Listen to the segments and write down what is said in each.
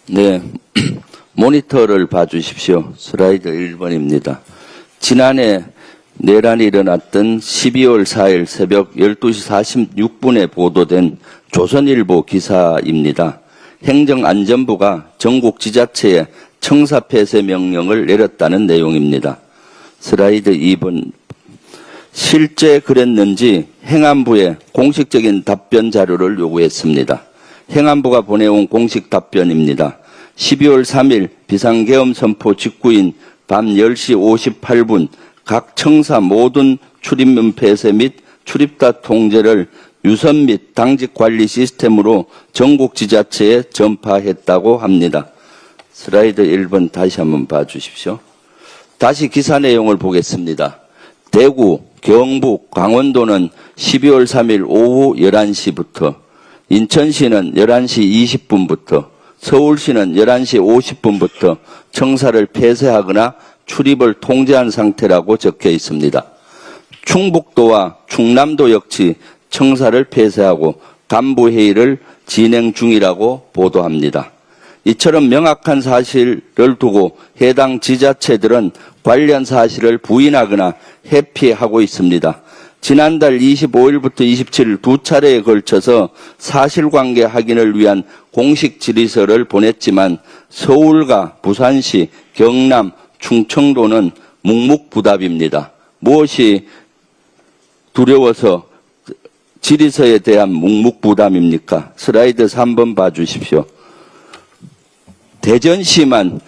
네, 모니터를 봐주십시오. 슬라이드 1번입니다. 지난해 내란이 일어났던 12월 4일 새벽 12시 46분에 보도된 조선일보 기사입니다. 행정안전부가 전국 지자체에 청사 폐쇄 명령을 내렸다는 내용입니다. 슬라이드 2번. 실제 그랬는지 행안부에 공식적인 답변 자료를 요구했습니다. 행안부가 보내온 공식 답변입니다. 12월 3일 비상계엄 선포 직후인 밤 10시 58분 각 청사 모든 출입문 폐쇄 및 출입다 통제를 유선 및 당직 관리 시스템으로 전국 지자체에 전파했다고 합니다. 슬라이드 1번 다시 한번 봐주십시오. 다시 기사 내용을 보겠습니다. 대구, 경북, 강원도는 12월 3일 오후 11시부터, 인천시는 11시 20분부터, 서울시는 11시 50분부터 청사를 폐쇄하거나 출입을 통제한 상태라고 적혀 있습니다. 충북도와 충남도 역시 청사를 폐쇄하고 간부회의를 진행 중이라고 보도합니다. 이처럼 명확한 사실을 두고 해당 지자체들은 관련 사실을 부인하거나 회피하고 있습니다. 지난달 25일부터 27일 두 차례에 걸쳐서 사실관계 확인을 위한 공식 질의서를 보냈지만 서울과 부산시, 경남, 충청도는 묵묵부답입니다. 무엇이 두려워서 질의서에 대한 묵묵부답입니까? 슬라이드 3번 봐주십시오. 대전시만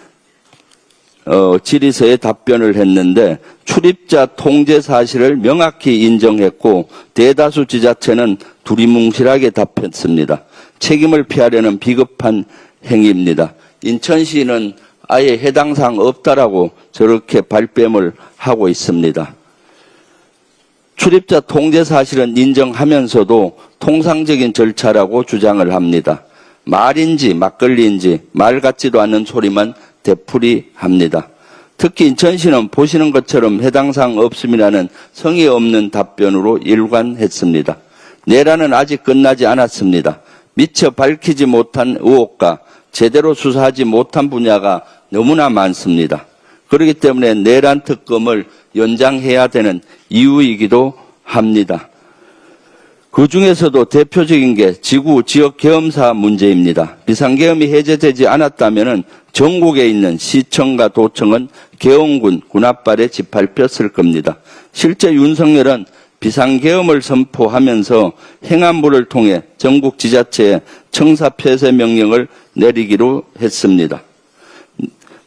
질의서에 답변을 했는데 출입자 통제 사실을 명확히 인정했고 대다수 지자체는 두리뭉실하게 답했습니다. 책임을 피하려는 비겁한 행위입니다. 인천시는 아예 해당 사항 없다라고 저렇게 발뺌을 하고 있습니다. 출입자 통제 사실은 인정하면서도 통상적인 절차라고 주장을 합니다. 말인지 막걸리인지 말 같지도 않은 소리만 되풀이합니다. 특히 인천시는 보시는 것처럼 해당 사항 없음이라는 성의 없는 답변으로 일관했습니다. 내란은 아직 끝나지 않았습니다. 미처 밝히지 못한 의혹과 제대로 수사하지 못한 분야가 너무나 많습니다. 그렇기 때문에 내란 특검을 연장해야 되는 이유이기도 합니다. 그 중에서도 대표적인 게 지구 지역 계엄사 문제입니다. 비상계엄이 해제되지 않았다면 전국에 있는 시청과 도청은 계엄군 군합발에 짓밟혔을 겁니다. 실제 윤석열은 비상계엄을 선포하면서 행안부를 통해 전국 지자체에 청사 폐쇄 명령을 내리기로 했습니다.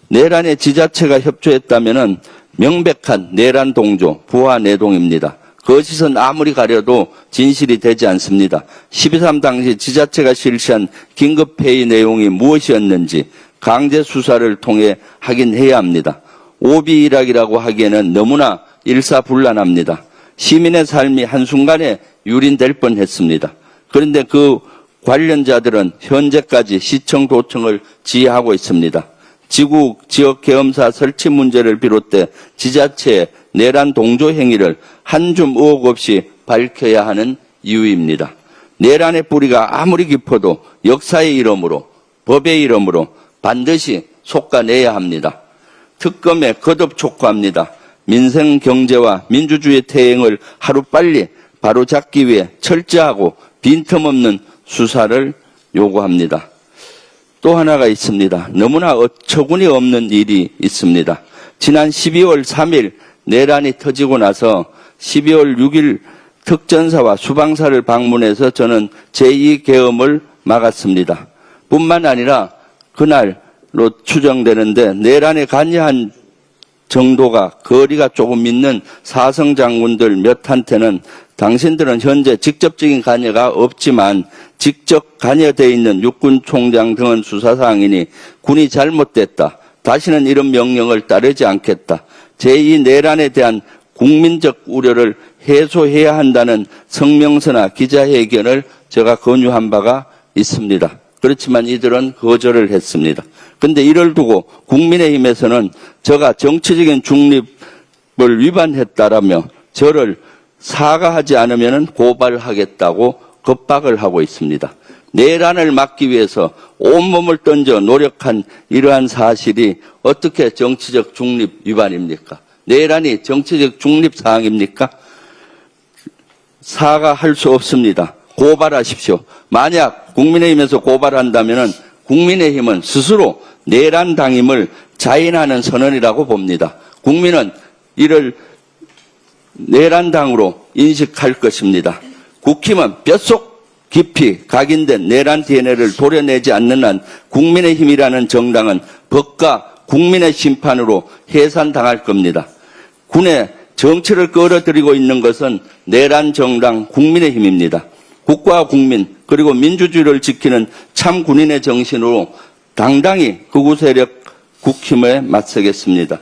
내란에 지자체가 협조했다면 명백한 내란 동조, 부하 내동입니다. 거짓은 아무리 가려도 진실이 되지 않습니다. 12.3 당시 지자체가 실시한 긴급회의 내용이 무엇이었는지 강제 수사를 통해 확인해야 합니다. 오비일학이라고 하기에는 너무나 일사불란합니다. 시민의 삶이 한순간에 유린될 뻔했습니다. 그런데 그 관련자들은 현재까지 시청, 도청을 지휘하고 있습니다. 지구 지역 계엄사 설치 문제를 비롯해 지자체의 내란 동조 행위를 한 줌 의혹 없이 밝혀야 하는 이유입니다. 내란의 뿌리가 아무리 깊어도 역사의 이름으로, 법의 이름으로 반드시 솎아내야 합니다. 특검에 거듭 촉구합니다. 민생 경제와 민주주의 태행을 하루빨리 바로잡기 위해 철저하고 빈틈없는 수사를 요구합니다. 또 하나가 있습니다. 너무나 어처구니 없는 일이 있습니다. 지난 12월 3일 내란이 터지고 나서 12월 6일 특전사와 수방사를 방문해서 저는 제2계엄을 막았습니다. 뿐만 아니라 그날로 추정되는데 내란에 관여한 정도가 거리가 조금 있는 사성 장군들 몇한테는 당신들은 현재 직접적인 관여가 없지만 직접 관여되어 있는 육군총장 등은 수사사항이니 군이 잘못됐다. 다시는 이런 명령을 따르지 않겠다. 제2 내란에 대한 국민적 우려를 해소해야 한다는 성명서나 기자회견을 제가 권유한 바가 있습니다. 그렇지만 이들은 거절을 했습니다. 그런데 이를 두고 국민의힘에서는 제가 정치적인 중립을 위반했다라며 저를 사과하지 않으면 고발하겠다고 겁박을 하고 있습니다. 내란을 막기 위해서 온몸을 던져 노력한 이러한 사실이 어떻게 정치적 중립 위반입니까? 내란이 정치적 중립 사항입니까? 사과할 수 없습니다. 고발하십시오. 만약 국민의힘에서 고발한다면 국민의힘은 스스로 내란 당임을 자인하는 선언이라고 봅니다. 국민은 이를 내란당으로 인식할 것입니다. 국힘은 뼛속 깊이 각인된 내란 DNA를 도려내지 않는 한 국민의힘이라는 정당은 법과 국민의 심판으로 해산당할 겁니다. 군의 정치를 끌어들이고 있는 것은 내란 정당 국민의힘입니다. 국가와 국민 그리고 민주주의를 지키는 참 군인의 정신으로 당당히 극우 세력 국힘에 맞서겠습니다.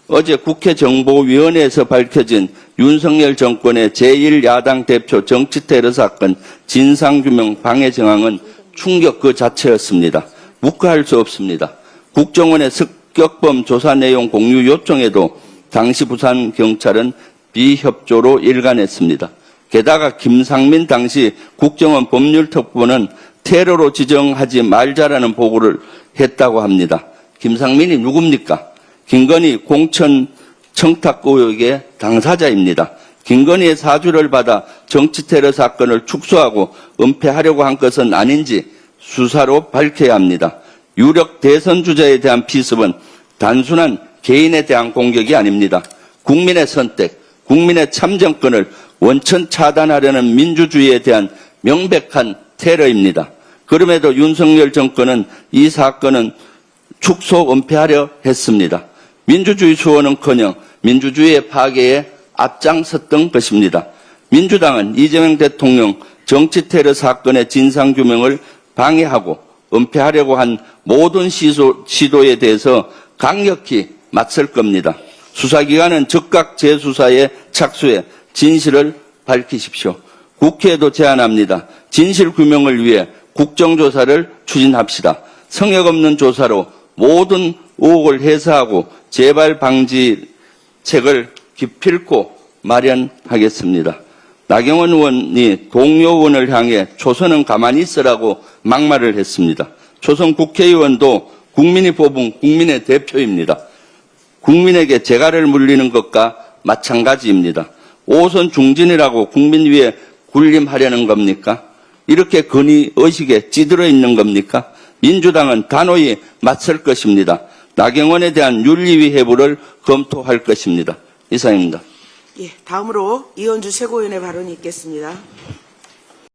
어제 국회 정보위원회에서 밝혀진 윤석열 정권의 제1야당 대표 정치테러 사건 진상규명 방해 정황은 충격 그 자체였습니다. 묵과할 수 없습니다. 국정원의 습격범 조사 내용 공유 요청에도 당시 부산경찰은 비협조로 일관했습니다. 게다가 김상민 당시 국정원 법률특보는 테러로 지정하지 말자라는 보고를 했다고 합니다. 김상민이 누굽니까? 김건희 공천 청탁 의혹의 당사자입니다. 김건희의 사주를 받아 정치테러 사건을 축소하고 은폐하려고 한 것은 아닌지 수사로 밝혀야 합니다. 유력 대선 주자에 대한 피습은 단순한 개인에 대한 공격이 아닙니다. 국민의 선택, 국민의 참정권을 원천 차단하려는 민주주의에 대한 명백한 테러입니다. 그럼에도 윤석열 정권은 이 사건은 축소 은폐하려 했습니다. 민주주의 수호는커녕 민주주의의 파괴에 앞장섰던 것입니다. 민주당은 이재명 대통령 정치테러 사건의 진상규명을 방해하고 은폐하려고 한 모든 시도에 대해서 강력히 맞설 겁니다. 수사기관은 즉각 재수사에 착수해 진실을 밝히십시오. 국회에도 제안합니다. 진실규명을 위해 국정조사를 추진합시다. 성역 없는 조사로 모든 의혹을 해소하고 재발 방지책을 기필코 마련하겠습니다. 나경원 의원이 동료 의원을 향해 초선은 가만히 있으라고 막말을 했습니다. 초선 국회의원도 국민이 뽑은 국민의 대표입니다. 국민에게 재갈을 물리는 것과 마찬가지입니다. 5선 중진이라고 국민 위에 군림하려는 겁니까? 이렇게 건의의식에 찌들어 있는 겁니까? 민주당은 단호히 맞설 것입니다. 나경원에 대한 윤리위 해부를 검토할 것입니다. 이상입니다. 예, 다음으로 이현주 최고위원의 발언이 있겠습니다.